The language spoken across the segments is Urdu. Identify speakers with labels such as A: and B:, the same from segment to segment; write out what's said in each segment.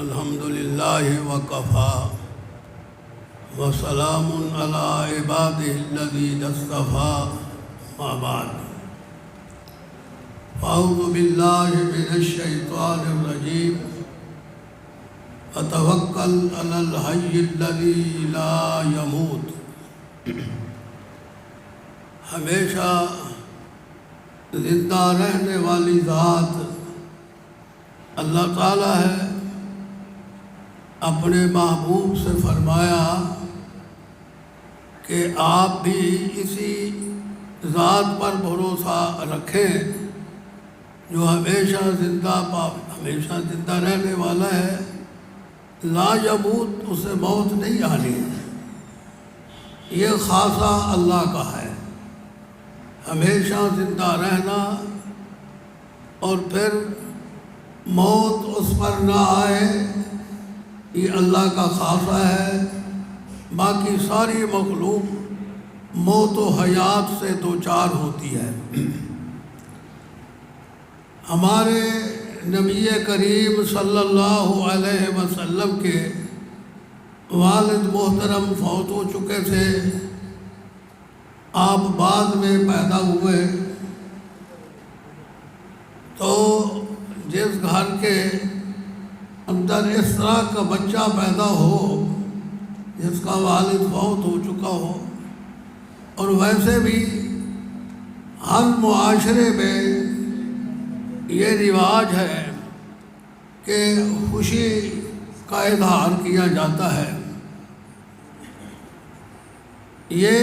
A: الحمد للہ وکفیٰ وسلام علی عبادہ الذین اصطفیٰ اما بعد اعوذ باللہ من الشیطان الرجیم وتوکل علی الحی الذی لا یموت ہمیشہ زندہ رہنے والی ذات اللہ تعالیٰ ہے۔ اپنے محبوب سے فرمایا کہ آپ بھی اسی ذات پر بھروسہ رکھیں جو ہمیشہ زندہ رہنے والا ہے، لا یموت، اسے موت نہیں آنی۔ یہ خاصہ اللہ کا ہے، ہمیشہ زندہ رہنا اور پھر موت اس پر نہ آئے، یہ اللہ کا خاصہ ہے۔ باقی ساری مخلوق موت و حیات سے دوچار ہوتی ہے۔ ہمارے نبی کریم صلی اللہ علیہ وسلم کے والد محترم فوت ہو چکے تھے، آپ بعد میں پیدا ہوئے، تو جس گھر کے اندر اس طرح کا بچہ پیدا ہو جس کا والد فوت ہو چکا ہو، اور ویسے بھی ہر معاشرے میں یہ رواج ہے کہ خوشی کا اظہار کیا جاتا ہے۔ یہ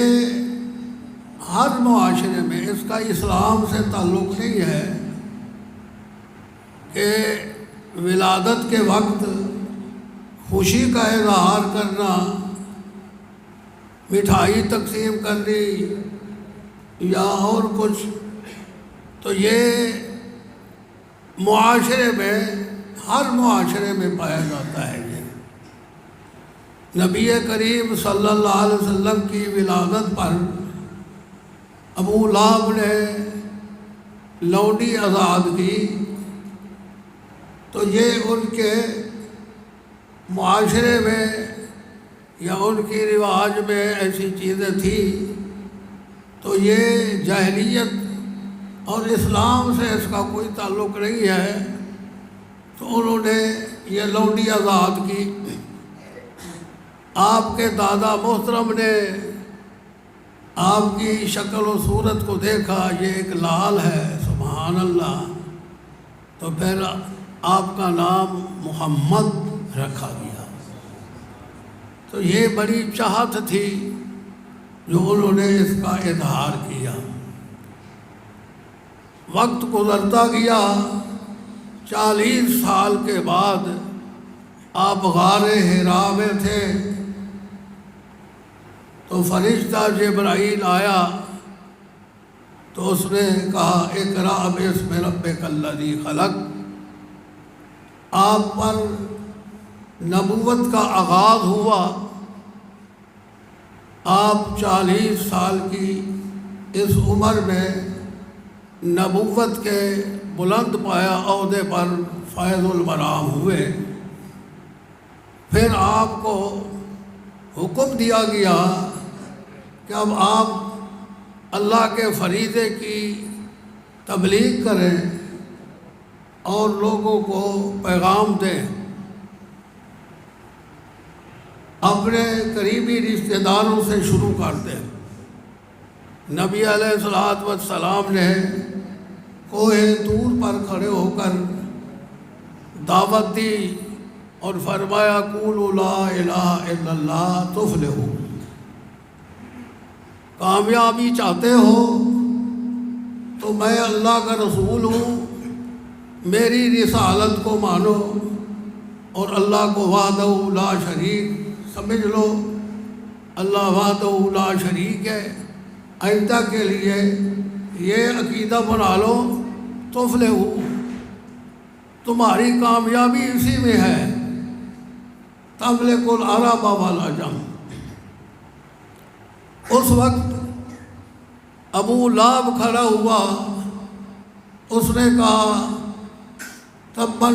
A: ہر معاشرے میں، اس کا اسلام سے تعلق نہیں ہے کہ ولادت کے وقت خوشی کا اظہار کرنا، مٹھائی تقسیم کرنی یا اور کچھ، تو یہ معاشرے میں، ہر معاشرے میں پایا جاتا ہے۔ یہ نبی کریم صلی اللہ علیہ وسلم کی ولادت پر ابو لہب نے لونڈی آزاد کی، تو یہ ان کے معاشرے میں یا ان کی رواج میں ایسی چیزیں تھیں، تو یہ جاہلیت اور اسلام سے اس کا کوئی تعلق نہیں ہے، تو انہوں نے یہ لونڈی آزاد کی۔ آپ کے دادا محترم نے آپ کی شکل و صورت کو دیکھا، یہ ایک لال ہے، سبحان اللہ، تو پھر آپ کا نام محمد رکھا گیا۔ تو یہ بڑی چاہت تھی جو انہوں نے اس کا اظہار کیا۔ وقت گزرتا گیا، 40 سال کے بعد آپ غار حرا میں تھے، تو فرشتہ جبرائیل آیا، تو اس نے کہا اقرأ باسم ربک الذی خلق۔ آپ پر نبوت کا آغاز ہوا۔ آپ 40 سال کی اس عمر میں نبوت کے بلند پایا عہدے پر فیض المرام ہوئے۔ پھر آپ کو حکم دیا گیا کہ اب آپ اللہ کے فریضے کی تبلیغ کریں اور لوگوں کو پیغام دیں، اپنے قریبی رشتہ داروں سے شروع کر دیں۔ نبی علیہ الصلوۃ والسلام نے کوہ طور پر کھڑے ہو کر دعوت دی اور فرمایا قولوا لا الہ الا اللہ تفلحوا۔ کامیابی چاہتے ہو تو میں اللہ کا رسول ہوں، میری رسالت کو مانو اور اللہ کو وحدہ لا شریک سمجھ لو۔ اللہ وحدہ لا شریک ہے، آئندہ کے لیے یہ عقیدہ بنا لو، تفلحوا، تمہاری کامیابی اسی میں ہے۔ تملک العرب والعجم۔ اس وقت ابو لہب کھڑا ہوا، اس نے کہا تبا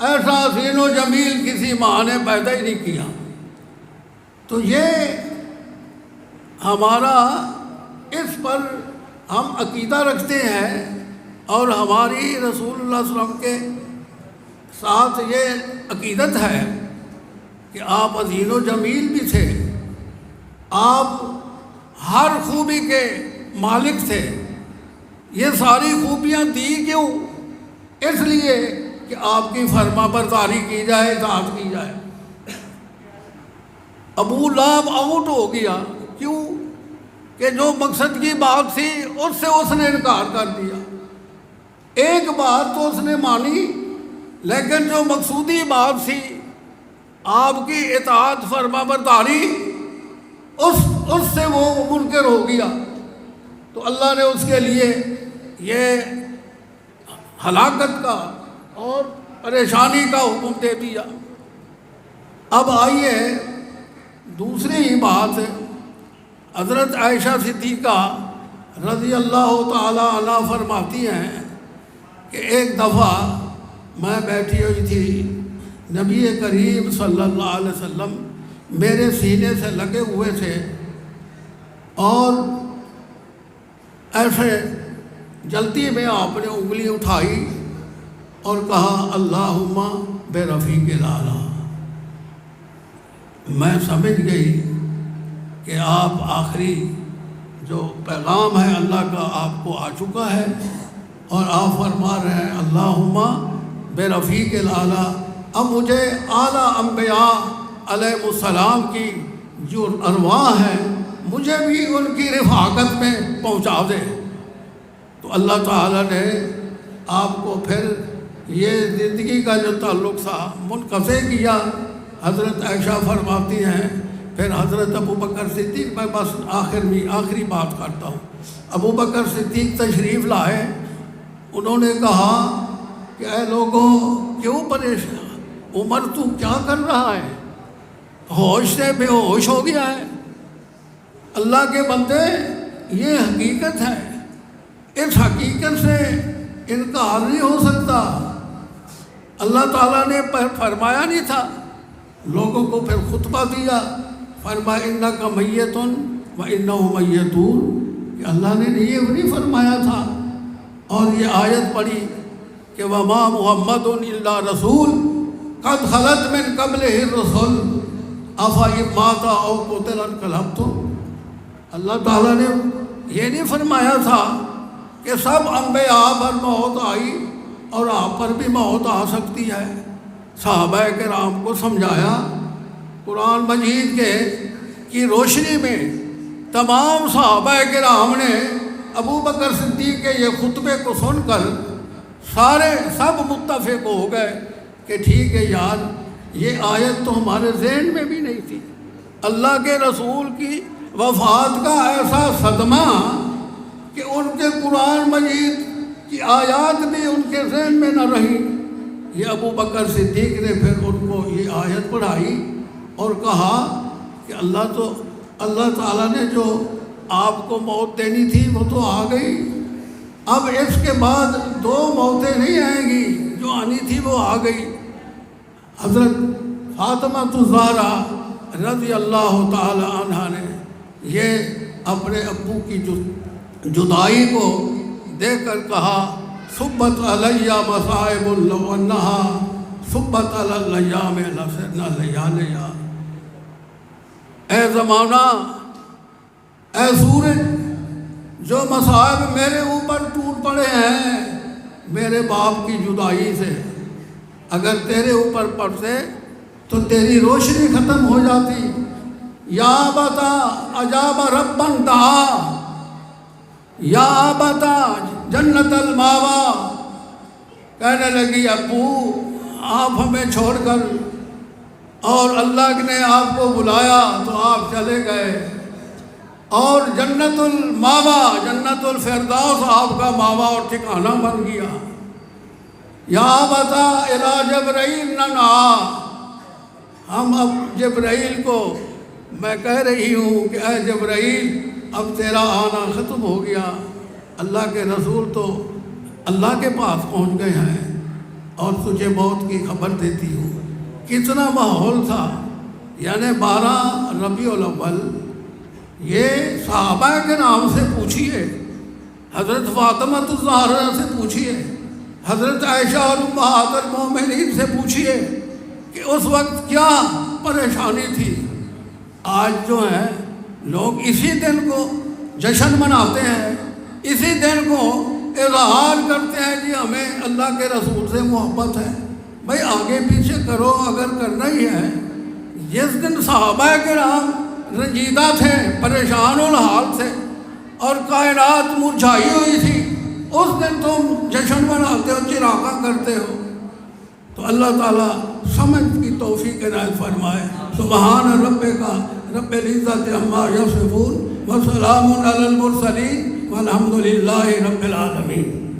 A: ایسا حسین و جمیل کسی ماں نے پیدا ہی نہیں کیا۔ تو یہ ہمارا اس پر ہم عقیدہ رکھتے ہیں، اور ہماری رسول اللہ صلی اللہ علیہ وسلم کے ساتھ یہ عقیدت ہے کہ آپ حسین و جمیل بھی تھے، آپ ہر خوبی کے مالک تھے۔ یہ ساری خوبیاں دی کیوں؟ اس لیے کہ آپ کی فرما برداری کی جائے، اطاعت کی جائے۔ ابو لہب آؤٹ ہو گیا، کیوں؟ کہ جو مقصد کی بات تھی اس سے اس نے انکار کر دیا۔ ایک بات تو اس نے مانی، لیکن جو مقصودی بات تھی آپ کی اطاعت فرما برداری، اس سے وہ منکر ہو گیا، تو اللہ نے اس کے لیے یہ ہلاکت کا اور پریشانی کا حکم دے دیا۔ اب آئیے دوسری ہی بات، حضرت عائشہ صدیقہ رضی اللہ تعالی عنہ فرماتی ہیں کہ ایک دفعہ میں بیٹھی ہوئی تھی، نبی کریم صلی اللہ علیہ وسلم میرے سینے سے لگے ہوئے تھے، اور ایسے جلدی میں آپ نے انگلی اٹھائی اور کہا اللہم بے رفیق الاعلیٰ۔ میں سمجھ گئی کہ آپ آخری جو پیغام ہے اللہ کا آپ کو آ چکا ہے، اور آپ فرما رہے ہیں اللہم بے رفیق الاعلیٰ۔ اب مجھے اعلیٰ انبیاء علیہ السلام کی جو ارواح ہیں مجھے بھی ان کی رفاقت میں پہنچا دے۔ تو اللہ تعالیٰ نے آپ کو پھر یہ زندگی کا جو تعلق تھا منقطع کیا۔ حضرت عائشہ فرماتی ہیں پھر حضرت ابو بکر صدیق، میں بس آخری بات کرتا ہوں، ابو بکر صدیق تشریف لائے، انہوں نے کہا کہ اے لوگوں کیوں پریشان، عمر تو کیا کر رہا ہے، ہوش سے بے ہوش ہو گیا ہے۔ اللہ کے بندے یہ حقیقت ہے، اس حقیقت سے انکار نہیں ہو سکتا۔ اللہ تعالیٰ نے فرمایا نہیں تھا، لوگوں کو پھر خطبہ دیا، فرمایا انک میت وانہم میتون، کہ اللہ نے یہ نہیں فرمایا تھا۔ اور یہ آیت پڑھی کہ وما محمد الا رسول قد خلت من قبلہ الرسل افإن مات او قتل انقلبتم۔ اللہ تعالیٰ نے یہ نہیں فرمایا تھا کہ سب انبیاء پر موت آئی اور آپ پر بھی موت آ سکتی ہے۔ صحابہ کرام کو سمجھایا، قرآن مجید کی روشنی میں تمام صحابہ کرام نے ابو بکر صدیق کے یہ خطبے کو سن کر سب متفق ہو گئے کہ ٹھیک ہے یار، یہ آیت تو ہمارے ذہن میں بھی نہیں تھی۔ اللہ کے رسول کی وفات کا ایسا صدمہ کہ ان کے قرآن مجید کی آیات بھی ان کے ذہن میں نہ رہی۔ یہ ابو بکر صدیق نے پھر ان کو یہ آیت پڑھائی اور کہا کہ اللہ تعالیٰ نے جو آپ کو موت دینی تھی وہ تو آ گئی، اب اس کے بعد 2 موتیں نہیں آئیں گی، جو آنی تھی وہ آ گئی۔ حضرت فاطمہ الزہرا رضی اللہ تعالی عنہ نے یہ اپنے ابو کی جدائی کو دیکھ کر کہا صبت علیہ مصائب لو انہا صبت علی الایام لسرنا لیالیا۔ اے زمانہ، اے سورج، جو مصائب میرے اوپر ٹوٹ پڑے ہیں میرے باپ کی جدائی سے، اگر تیرے اوپر پڑتے تو تیری روشنی ختم ہو جاتی۔ یا بتا عجاب ربن دعا، یا بتا جنت الماوا، کہنے لگی ابو آپ ہمیں چھوڑ کر، اور اللہ نے آپ کو بلایا تو آپ چلے گئے، اور جنت الماوا، جنت الفردوس آپ کا ماوا اور ٹھکانہ بن گیا۔ یا بتا الی جبرائیل ننا، ہم اب جبرائیل کو میں کہہ رہی ہوں کہ اے جبرائیل اب تیرا آنا ختم ہو گیا، اللہ کے رسول تو اللہ کے پاس پہنچ گئے ہیں۔ اور تجھے موت کی خبر دیتی ہوں۔ کتنا ماحول تھا، یعنی 12 ربیع الاول، یہ صحابہ کے نام سے پوچھیے، حضرت فاطمہ الزہرا سے پوچھیے، حضرت عائشہ اور امہات المومنین سے پوچھیے کہ اس وقت کیا پریشانی تھی۔ آج جو ہے لوگ اسی دن کو جشن مناتے ہیں، اسی دن کو اظہار کرتے ہیں کہ ہمیں اللہ کے رسول سے محبت ہے۔ بھائی آگے پیچھے کرو اگر کرنا ہی ہے۔ جس دن صحابہ کرام رنجیدہ تھے، پریشان الحال تھے اور کائنات مرجھائی ہوئی تھی، اس دن تم جشن مناتے ہو، چراغاں کرتے ہو۔ تو اللہ تعالیٰ سمجھ کی توفیق عنایت فرمائے۔ سبحان ربک رب العزت عما یصفون وسلام علی المرسلین والحمد للہ رب العالمین۔